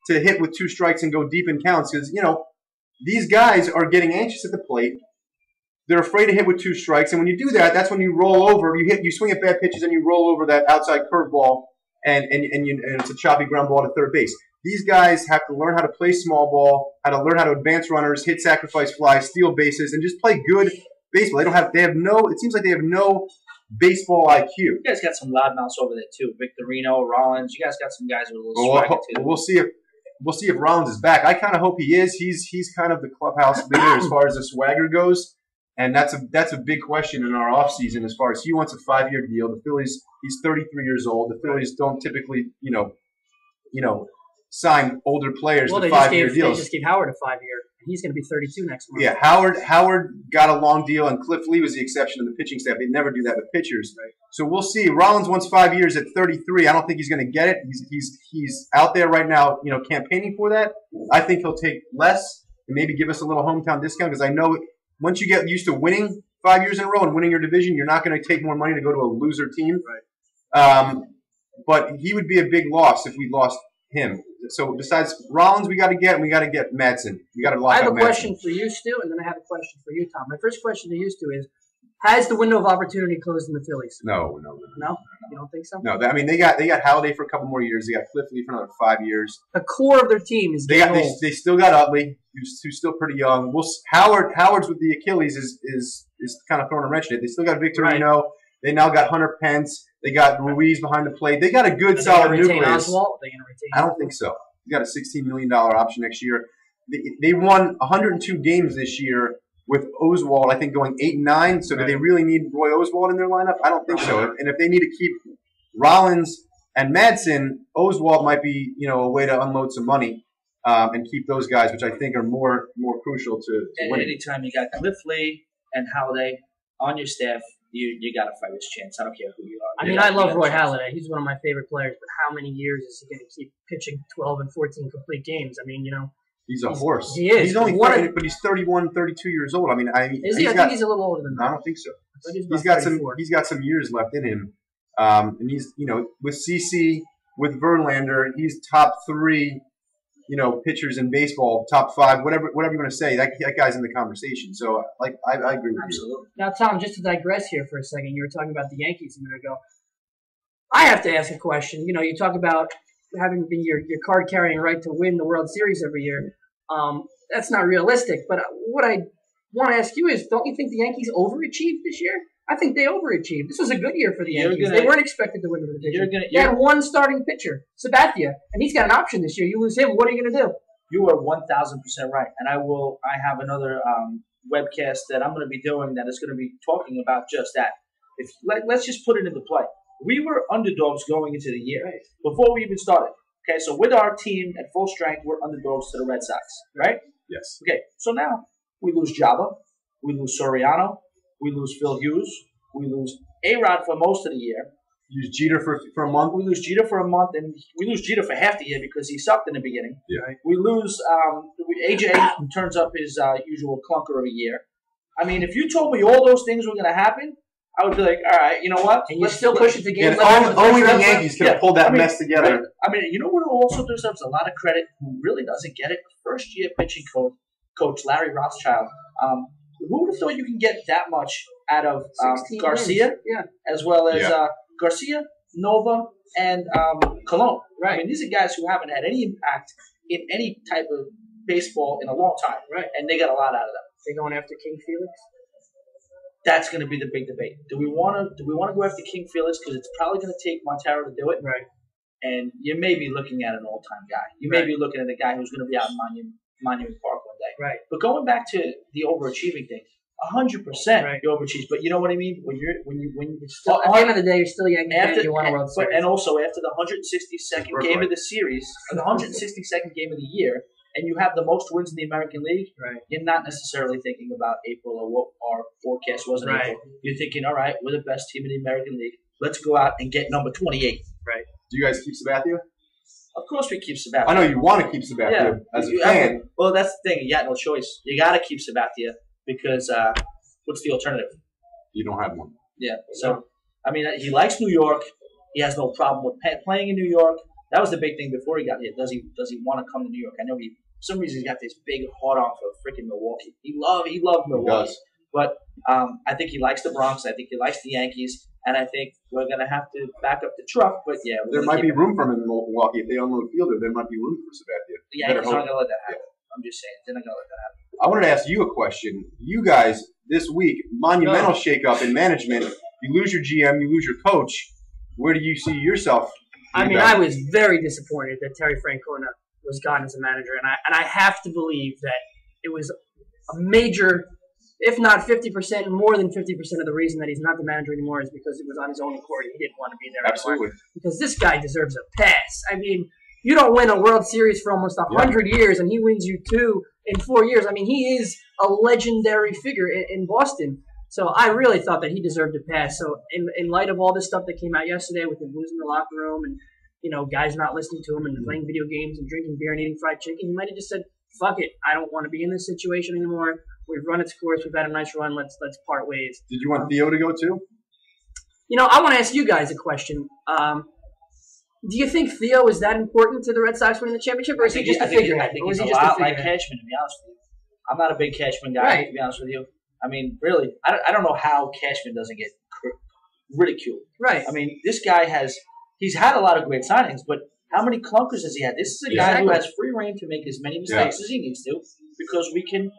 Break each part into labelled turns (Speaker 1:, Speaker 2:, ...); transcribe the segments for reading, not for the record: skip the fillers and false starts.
Speaker 1: to hit with 2 strikes and go deep in counts because, these guys are getting anxious at the plate. They're afraid to hit with 2 strikes, and when you do that, that's when you roll over. You swing at bad pitches, and you roll over that outside curveball, and it's a choppy ground ball to third base. These guys have to learn how to play small ball, how to learn how to advance runners, hit sacrifice flies, steal bases, and just play good baseball. It seems like they have no baseball IQ.
Speaker 2: You guys got some loudmouths over there too. Victorino, Rollins. You guys got some guys with a little swagger too.
Speaker 1: We'll see if Rollins is back. I kind of hope he is. He's kind of the clubhouse leader as far as the swagger goes. And that's a big question in our offseason as far as he wants a 5-year deal. The Phillies, he's 33 years old. The Phillies don't typically, sign older players to 5-year deals.
Speaker 3: They just gave Howard a 5-year. He's going to be 32 next month.
Speaker 1: Yeah, Howard got a long deal, and Cliff Lee was the exception of the pitching staff. They never do that with pitchers.
Speaker 3: Right.
Speaker 1: So we'll see. Rollins wants 5 years at 33. I don't think he's going to get it. He's out there right now, campaigning for that. I think he'll take less and maybe give us a little hometown discount because I know once you get used to winning 5 years in a row and winning your division, you're not going to take more money to go to a loser team.
Speaker 3: Right.
Speaker 1: But he would be a big loss if we lost him. So besides Rollins, we got to get Madsen. We got to lock up Madsen.
Speaker 3: I have a question for you, Stu, and then I have a question for you, Tom. My first question to you, Stu, is: has the window of opportunity closed in the Phillies?
Speaker 1: No.
Speaker 3: No? You don't think so?
Speaker 1: No. They got Halladay for a couple more years. They got Cliff Lee for another 5 years.
Speaker 3: The core of their team is
Speaker 1: they still got Utley, who's still pretty young. Howard's with the Achilles is kind of throwing a wrench in it. They still got Victorino. Right. They now got Hunter Pence. They got Ruiz behind the plate. They got a good, solid nucleus.
Speaker 3: Oswalt?
Speaker 1: I don't think so. They got a $16 million option next year. They won 102 games this year with Oswalt, I think, going 8-9. So do they really need Roy Oswalt in their lineup? I don't think so. And if they need to keep Rollins and Madsen, Oswalt might be a way to unload some money and keep those guys, which I think are more crucial to winning.
Speaker 2: Anytime you got Cliff Lee and Halladay on your staff, you got to fight this chance. I don't care who you are.
Speaker 3: I mean, I love Roy Halladay. He's one of my favorite players, but how many years is he going to keep pitching 12 and 14 complete games? I mean,
Speaker 1: he's a horse.
Speaker 3: He is.
Speaker 1: He's only 30, but he's 31, 32 years old. I mean,
Speaker 3: is he? I think he's a little older than that.
Speaker 1: I don't think so.
Speaker 3: He's got
Speaker 1: some years left in him. And he's, with CC, with Verlander, he's top 3, pitchers in baseball, top 5, whatever you want to say. That guy's in the conversation. So, I agree with
Speaker 2: you.
Speaker 3: Now, Tom, just to digress here for a second, you were talking about the Yankees a minute ago. I have to ask a question. You talk about having your card-carrying right to win the World Series every year. That's not realistic. But what I want to ask you is, don't you think the Yankees overachieved this year? I think they overachieved. This was a good year for the Yankees. They weren't expected to win the division. They had one starting pitcher, Sabathia, and he's got an option this year. You lose him, what are you going to do?
Speaker 2: You are 1,000% right. And I have another webcast that I'm going to be doing that is going to be talking about just that. Let's just put it into play. We were underdogs going into the year before we even started. Okay, so with our team at full strength, we're underdogs to the Red Sox, right?
Speaker 1: Yes.
Speaker 2: Okay, so now we lose Java, we lose Soriano, we lose Phil Hughes, we lose A-Rod for most of the year.
Speaker 1: Use Jeter for a month.
Speaker 2: We lose Jeter for a month, and we lose Jeter for half the year because he sucked in the beginning.
Speaker 1: Yeah.
Speaker 2: Right? We lose AJ turns up his usual clunker of a year. I mean, if you told me all those things were going to happen, I would be like, all right, you know what?
Speaker 3: And you still push it to game.
Speaker 1: Only the Yankees could have pulled that mess together.
Speaker 2: Right? I mean, you know what also deserves a lot of credit, who really doesn't get it? First-year pitching coach Larry Rothschild. Who would have thought you can get that much out of Garcia, as well as Garcia, Nova, and Colon?
Speaker 3: Right.
Speaker 2: I mean, these are guys who haven't had any impact in any type of baseball in a long time.
Speaker 3: Right.
Speaker 2: And they got a lot out of them.
Speaker 3: They going after King Felix?
Speaker 2: That's going to be the big debate. Do we want to go after King Felix because it's probably going to take Montero to do it?
Speaker 3: Right.
Speaker 2: And you may be looking at an old-time guy. You may be looking at a guy who's going to be out in Monument Park one day.
Speaker 3: Right.
Speaker 2: But going back to the overachieving thing, 100% you overachieve. But you know what I mean? When you
Speaker 3: still, at the end of the day, you're still a Yankee fan. You want a World Series.
Speaker 2: And also after the 162nd game of the series, or the 162nd game of the year, and you have the most wins in the American League, you're not necessarily thinking about April or what our forecast was in April. You're thinking, all right, we're the best team in the American League. Let's go out and get number 28.
Speaker 3: Right.
Speaker 1: Do you guys keep Sabathia?
Speaker 2: Of course we keep Sabathia.
Speaker 1: I know you want to keep Sabathia as a fan.
Speaker 2: Well, that's the thing. You got no choice. You got to keep Sabathia because what's the alternative?
Speaker 1: You don't have one.
Speaker 2: Yeah. So, I mean, he likes New York. He has no problem with playing in New York. That was the big thing before he got here. Does he want to come to New York? I know for some reason he's got this big hard on for freaking Milwaukee. He loved Milwaukee.
Speaker 1: He does.
Speaker 2: But I think he likes the Bronx. I think he likes the Yankees. And I think we're going to have to back up the truck. But, yeah.
Speaker 1: There might be room for him in Milwaukee. If they unload Fielder, there might be room for Sabathia.
Speaker 2: The Yankees aren't going to let that happen. I'm just saying. They're not going to let that happen.
Speaker 1: I wanted to ask you a question. You guys, this week, monumental shakeup in management. You lose your GM, you lose your coach. Where do you see yourself?
Speaker 3: I mean, I was very disappointed that Terry Francona was gone as a manager, and I have to believe that it was a major, if not 50%, more than 50% of the reason that he's not the manager anymore is because it was on his own accord. He didn't want to be there
Speaker 1: Absolutely.
Speaker 3: anymore. Because this guy deserves a pass. I mean, you don't win a World Series for almost 100 years, and he wins you 2 in 4 years. I mean, he is a legendary figure in Boston. So I really thought that he deserved a pass. So in light of all this stuff that came out yesterday with him losing the locker room and, you know, guys not listening to him and playing video games and drinking beer and eating fried chicken, he might have just said, fuck it, I don't want to be in this situation anymore. We've run its course. We've had a nice run. Let's part ways.
Speaker 1: Did you want Theo to go too?
Speaker 3: You know, I want to ask you guys a question. Do you think Theo is that important to the Red Sox winning the championship, or is he just a figurehead?
Speaker 2: I think he's a lot like Cashman, to be honest with you. I'm not a big Cashman guy, to be honest with you. I mean, really, I don't know how Cashman doesn't get ridiculed.
Speaker 3: Right.
Speaker 2: I mean, this guy he's had a lot of great signings, but how many clunkers has he had? This is a guy who has free reign to make as many mistakes as he needs to, because we can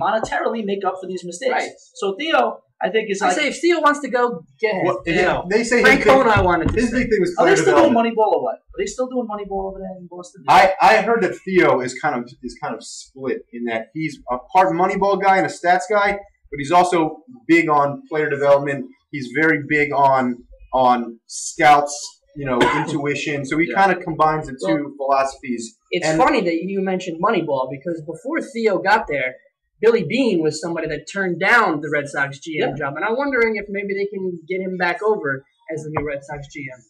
Speaker 2: monetarily make up for these mistakes. Right. So Theo, I think, is
Speaker 3: I say if Theo wants to go, get ahead.
Speaker 1: Well, they say
Speaker 3: Francona wanted to
Speaker 1: his big thing was
Speaker 2: Are
Speaker 1: player
Speaker 2: they still doing
Speaker 1: development.
Speaker 2: Moneyball or what? Are they still doing Moneyball over there in Boston?
Speaker 1: I heard that Theo is kind of split in that he's a part Moneyball guy and a stats guy, but he's also big on player development. He's very big on scouts, you know, intuition. So he kind of combines the two philosophies.
Speaker 3: It's funny that you mentioned Moneyball, because before Theo got there, Billy Beane was somebody that turned down the Red Sox GM job, and I'm wondering if maybe they can get him back over as the new Red Sox GM.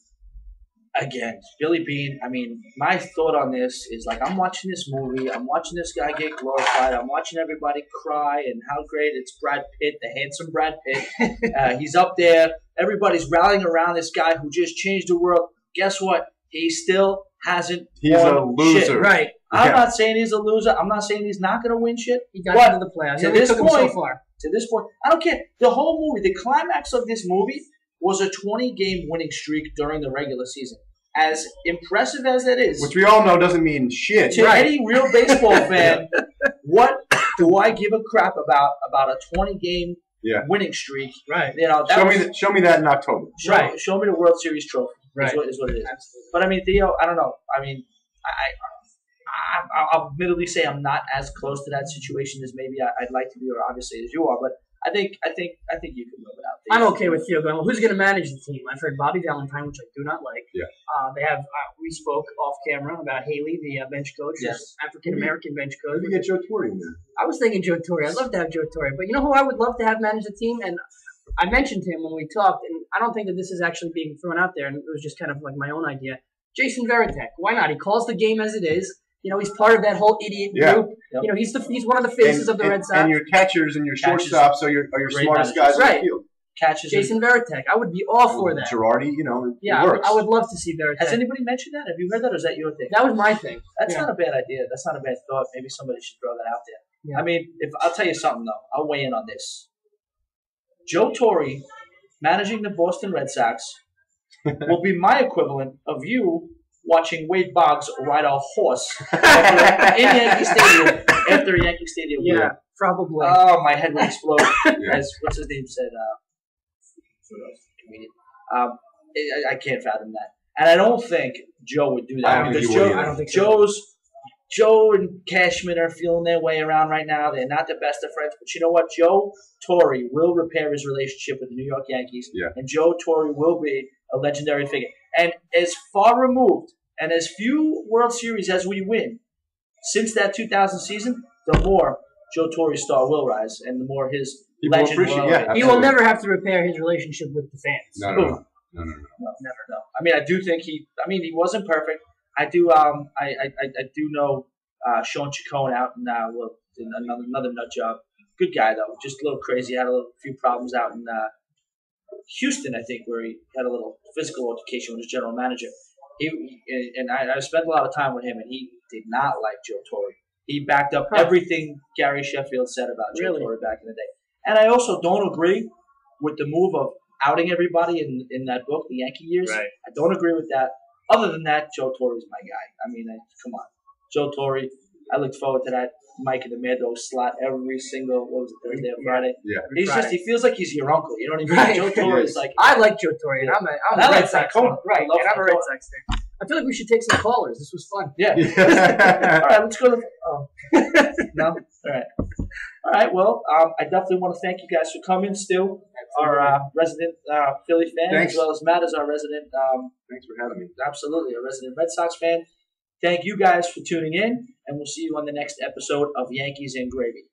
Speaker 2: Again, Billy Beane, I mean, my thought on this is, like, I'm watching this movie, I'm watching this guy get glorified, I'm watching everybody cry and how great it's Brad Pitt, the handsome Brad Pitt. He's up there, everybody's rallying around this guy who just changed the world. Guess what? He still hasn't won
Speaker 1: a loser.
Speaker 2: Shit.
Speaker 3: Right.
Speaker 2: I'm not saying he's a loser. I'm not saying he's not going to win shit.
Speaker 3: He got into the playoffs.
Speaker 2: To this point, I don't care. The whole movie, the climax of this movie was a 20-game winning streak during the regular season. As impressive as that is,
Speaker 1: which we all know doesn't mean shit.
Speaker 2: To any real baseball fan, what do I give a crap about a 20-game winning streak?
Speaker 3: Right.
Speaker 2: You know,
Speaker 1: show me that in October.
Speaker 2: Show me the World Series trophy.
Speaker 3: Right.
Speaker 2: Is what it is. Absolutely. But I mean, Theo, I don't know. I mean, I'll admittedly say I'm not as close to that situation as maybe I'd like to be, or obviously as you are. But I think you can move it out.
Speaker 3: I'm okay with Theo going. Well, who's going to manage the team? I've heard Bobby Valentine, which I do not like.
Speaker 1: Yeah.
Speaker 3: They have. We spoke off camera about Haley, the bench coach, African American bench coach.
Speaker 1: We get Joe Torre in there.
Speaker 3: I was thinking Joe Torre. I'd love to have Joe Torre, but you know who I would love to have manage the team, and I mentioned him when we talked, and I don't think that this is actually being thrown out there, and it was just kind of like my own idea. Jason Veritek. Why not? He calls the game as it is. You know, he's part of that whole idiot group. Yep. You know, he's one of the faces of the Red Sox.
Speaker 1: And your catchers and your shortstops are your smartest guys on the field.
Speaker 3: Jason Veritek. I would be all for that.
Speaker 1: Girardi, you know,
Speaker 3: I would love to see Veritek.
Speaker 2: Has anybody mentioned that? Have you heard that, or is that your thing?
Speaker 3: That was my thing.
Speaker 2: That's not a bad idea. That's not a bad thought. Maybe somebody should throw that out there.
Speaker 3: Yeah.
Speaker 2: I mean, I'll tell you something, though. I'll weigh in on this. Joe Torre managing the Boston Red Sox will be my equivalent of you watching Wade Boggs ride a horse in Yankee Stadium after Yankee Stadium.
Speaker 3: Yeah, probably.
Speaker 2: Oh, my head would explode. As what's his name said, comedian. I can't fathom that, and I don't think Joe would do that because
Speaker 3: I don't think so.
Speaker 2: Joe and Cashman are feeling their way around right now. They're not the best of friends, but you know what? Joe Torre will repair his relationship with the New York Yankees, and Joe Torre will be a legendary figure. And as far removed and as few World Series as we win since that 2000 season, the more Joe Torre's star will rise, and the more his legend will rise.
Speaker 3: He will never have to repair his relationship with the fans.
Speaker 1: No.
Speaker 2: Never. No. I mean, I do think he wasn't perfect. I do. I do know Sean Chacon out in another nut job. Good guy though, just a little crazy. Had a few problems out in Houston, I think, where he had a little physical altercation with his general manager. I spent a lot of time with him, and he did not like Joe Torre. He backed up everything Gary Sheffield said about Joe Torre back in the day. And I also don't agree with the move of outing everybody in that book, The Yankee Years.
Speaker 4: Right.
Speaker 2: I don't agree with that. Other than that, Joe Torre is my guy. I mean, come on. Joe Torre, I looked forward to that Mike in the Mad Dog slot every single, what was it, Thursday or Friday?
Speaker 1: Yeah.
Speaker 2: He feels like he's your uncle. You know what I mean? Joe Torre is like.
Speaker 3: I like Joe Torre, and I'm a Red Sox fan. Right, and I'm a Red Sox fan. I feel like we should take some callers. This was fun.
Speaker 2: Yeah. All right, let's go to. No? All right. All right, well, I definitely want to thank you guys for coming still. Our resident Philly fan, as well as Matt is our resident.
Speaker 1: Thanks for having me.
Speaker 2: Absolutely, a resident Red Sox fan. Thank you guys for tuning in, and we'll see you on the next episode of Yankees and Gravy.